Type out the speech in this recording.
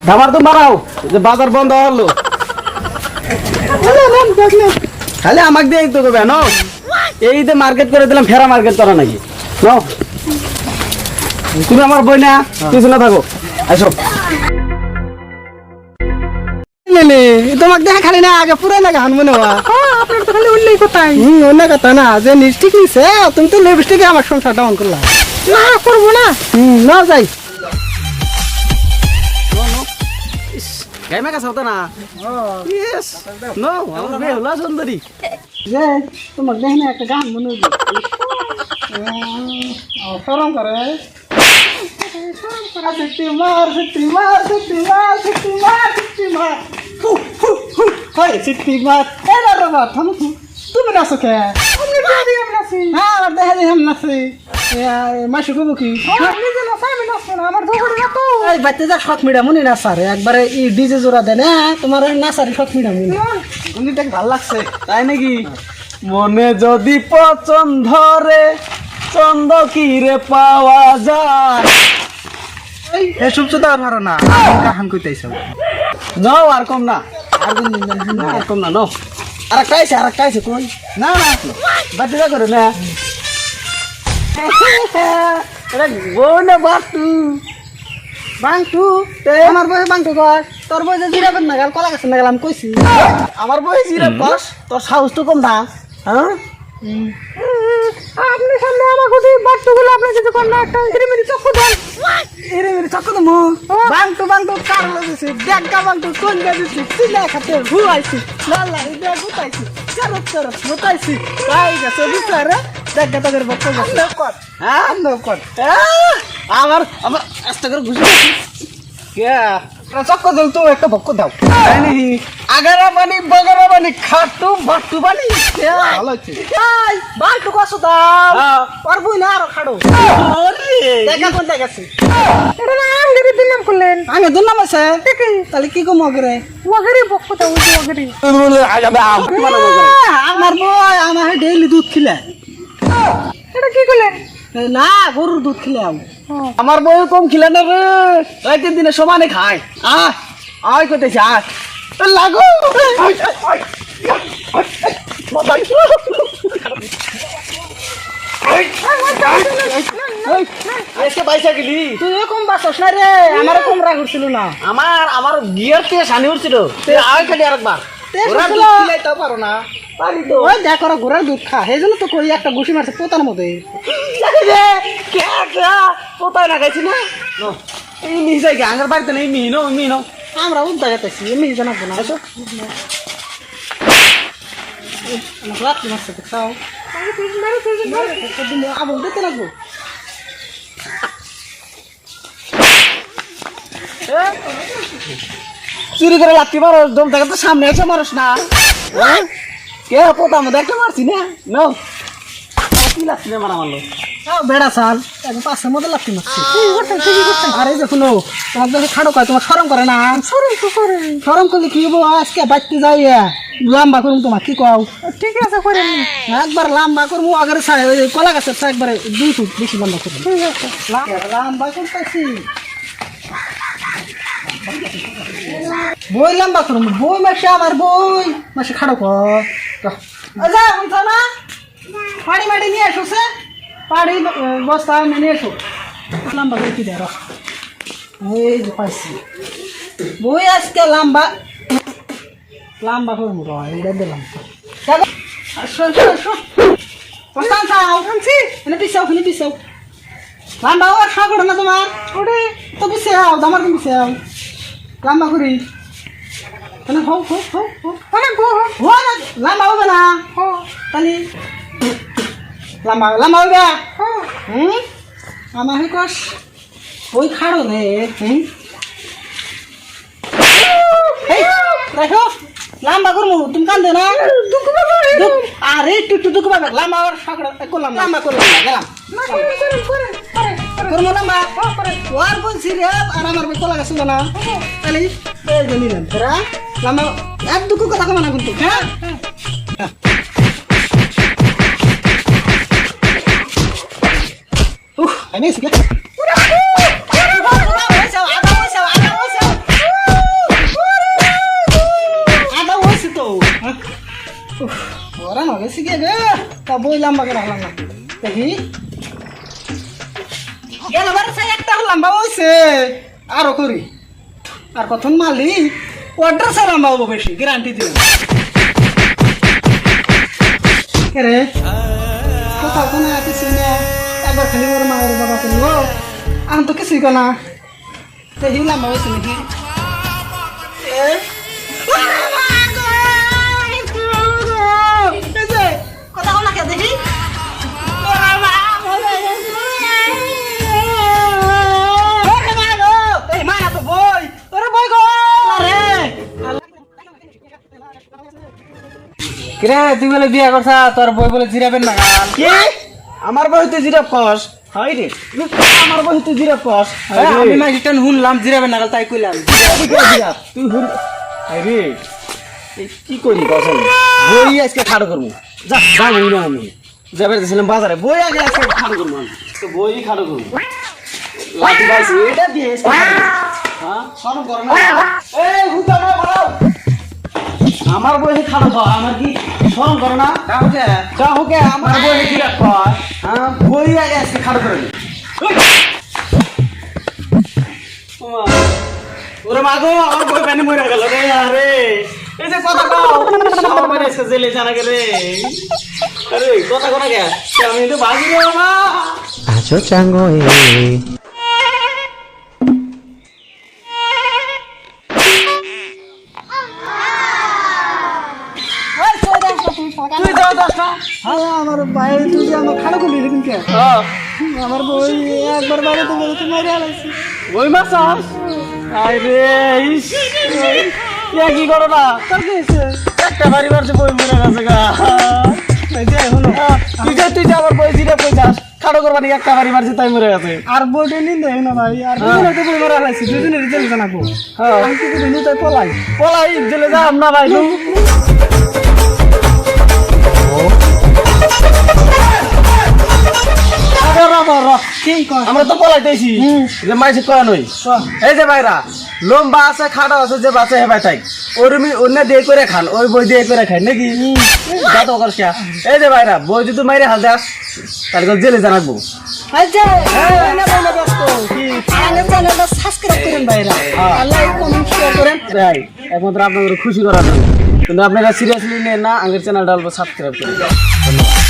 ধামার তো মারাও যে বাজার বন্ধ হলো খালি আমাকে দিয়ে তো করবে ন এই যে মার্কেট করে দিলাম ফেরা মার্কেট করা নাকি নাও তুমি আমার বই না কিছু না থাকো আসো তোমাকে দেখা খালি না আগে পুরাই লাগে হান মনে হওয়া আপনার তো খালি অন্যই কথাই অন্য কথা না যে লিপস্টিক নিছে তুমি তো লিপস্টিকে আমার সংসারটা অন করলা না করবো না না যাই গাইমা কাছে হতো না ইয়েস নো আমার বেহুলা সুন্দরী যে তোমাকে দেখে না একটা গান মনে হলো সরম করে শক্তি মার শক্তি মার শক্তি মার শক্তি মার শক্তি মার হয় শক্তি মার এরা রবা তুমি নাচো কে আমি নাচি হ্যাঁ আমার দেখা দিয়ে আমি নাচি মাসি কব কি আমার বাচ্চা যা শখ মিডা মনে না স্যার একবারে ই ডিজে জোড়া দেয় না তোমার নাচারি শখ মিডা মনে উনিটাকে ভাল লাগছে তাই নাকি মনে যদি পছন্দ রে চন্দ কি রে পাওয়া যায় এসব তো আর পারো না কাহান কইতাইছ নাও আর কম না আর কোন দিন না আর কম না নো আর একটা আছে কই না না বাচ্চা করে না এটা বউনে বাটু বাংটু আমার বয়সে বাংটু কর তোর বয়সে জিরাবেন না গাল কলা গাছের না গেল আমি কইছি আমার বয়স রে বস তোর সাহস তো কম না হ্যাঁ আপনি সামনে আমার কোটি বাট্টু গুলো আপনি যদি কোন একটা ইরিমিরি চক্কু দেন ইরিমিরি চক্কু দেবো বাংটু বাংটু কার লাগছে দেখা বাংটু কোন গেছি চিলা খাতে ভুয়াইছি লালা ইদা গুতাইছি চারত চারত গুতাইছি তাই গেছে বিচারে দেখা তাদের বক্ত গেছে কর হ্যাঁ কর আমার আমার আস্তে করে ঘুষি কে চক্কু দিল তো একটা বক্ক দাও তাই নাকি আগারা বানি বগরা বানি খাটু বাটু বানি ভালো হচ্ছে এই বাংটু কসো দাও আর বই না আর খাড়ো দেখা কোন দেখাছে এটা না আঙ্গেরি দিলাম করলেন আঙ্গে দিলাম আছে তাহলে কি কম করে ওগেরি বক্ক দাও ওগেরি আমার বই আমার ডেইলি দুধ খিলে এটা কি করলেন না গরুর দুধ খিলে আমার বউ কম খিলে না রে রাতের দিনে সমানে খায় আয় কইতেছি আয় লাগো বাইসা গেলি তুই এরকম বাসস না রে আমার কম রাগ উঠছিল না আমার গিয়ার থেকে সানি উঠছিল আয় খালি আরেকবার ওরা দুধ খিলাইতে পারো না পারি তো ওই দেখ ওরা ঘোড়ার দুধ খা সেই জন্য তো কই একটা ঘুষি মারছে পোতার মধ্যে কোথায় না খাইছি না এই মিহি যাই আঙ্গার বাড়িতে নেই মিহিনো আমরা উদ্দা গেতেছি এমনি জানাবো না এসো রাত্রি মারছে খাও আবল দিতে লাগবো চুরি করে লাত্তি মারো দম থাকে তো সামনে এসে মারস না কে পোতা মধ্যে একটা মারছি না নো কি লাত্তি মারা মারলো বেড়া চাল পাশের মধ্যে লাগতে মারছি আরে দেখুন তোমার দেখে খাড়ো কয় তোমার সরম করে না সরম করলে কি হবো আজকে বাড়তে যাই লম্বা করুন তোমার কি কও ঠিক আছে করে একবার লম্বা করবো আগের কলা গাছের একবারে 2 ফুট বেশি লম্বা করবো লম্বা করতেছি বই লম্বা করবো বই মাসে আমার বই মাসে খাড়ো কর না পাড়ি মাটি নিয়ে এসো সে পাড়ি বস্তা নিয়ে এসো লম্বা করে কি দেয় এই যে পাইছি বই আজকে লম্বা করবো এটা দিলাম লম্বা ও খা করে না তোমার ওটা তো পিছিয়ে আমার তো পিছিয়ে লম্বা করি লম্বা হবে না তাহলে lama udah lama kos ওই খাড়ো নে দেখো lama করমু তুমি কান্দে না আরে টুটু দুকু বাবা lama আর সাকড়া করলাম lama করলাম গেলাম করমু lama ওর বলছি রে আর আমার কলা গাছ না তাহলে এই যে নিলেন তোরা lama এক দুকু কথা কমা না কিন্তু হ্যাঁ Ini sih. বই লম্বা করে হলাম না দেখি গেলবার সে একটা লম্বা হইছে আরো করি আর প্রথম মালিক অর্ডার সে লম্বা হবো বেশি গ্যারান্টি দিলাম রে কোথাও কোনো কিছু না একবার খালি ওর মা ওর বাবা করলো আমি তো কিছুই না দেখি লম্বা হয়েছে নাকি কথা বলা কে দেখি কিরে তুই বলে বিয়া করছা তোর বই বলে জিরাবেন না গান কি আমার বইতে জিরাফ কস হয় রে আমার বইতে জিরাফ কস আমি না রিটার্ন শুনলাম জিরাবেন না গাল তাই কইলাম জিরাফ তুই হুন আরে এই কি করি কস বই আজকে খাড়ো করবো যা যাবো না আমি যাবে দিছিলাম বাজারে বই আগে আজকে খাড়ো করবো আমি তো বই খাড়ো করবো লাঠি পাইছি এটা দিয়ে হ্যাঁ শরম করো না এই হুদা না বাড়াও আমার বইতে খাড়ো কর আমার কি শরম করো না কাউকে আমার বইতে কি রাখ হ্যাঁ বই আগে আজকে খাড়ো করে নি ওরে মাগো আমার বই পানি মরে গেল রে আরে এই যে কথা কও সব মানে এসে জেলে জানা গেলে আরে কথা কোনা কে আমি তো বাজি রে মা আছো চাঙ্গো তুই যাও দশটা আমার বাইরে তুই যে আমার খাড়ো করলি এরকম কে আমার বই একবার বাইরে তো বলে মারি আলাইছি ওই মাছ আরে ইস ইয়া কি করো না তোর কি হয়েছে একটা বাড়ি মারছে বই মরে গেছে গা এই যে হলো তুই যে আমার বই জিরে কই যাস খাড়ো করবা নাকি একটা বাড়ি মারছে তাই মরে গেছে আর বইটা নিন দেখ না ভাই আর দুজনে তো বই মারা আলাইছি দুজনে রিজাল্ট জানাবো হ্যাঁ আমি কি দিনু তাই পলাই পলাই জেলে যাম না ভাই আমরা তো পলাইতেছি যে মাইছে কয়া নই এই যে ভাইরা লম্বা আছে খাড়া আছে যে বাসে হেবাই থাক ওরমি অন্য দিয়ে করে খান ওই বই দিয়ে করে খাই নাকি যত করছিয়া এই যে ভাইরা বই যদি মাইরে হাল দেস তাহলে জেলে জানাবো আচ্ছা না বলে ব্যস্ত কি আগে চ্যানেলটা সাবস্ক্রাইব করেন ভাইরা লাইক কমেন্ট শেয়ার করেন ভাই একমাত্র আপনাদের খুশি করার জন্য কিন্তু আপনারা সিরিয়াসলি নেন না আগের চ্যানেলটা অল্প সাবস্ক্রাইব করেন ধন্যবাদ।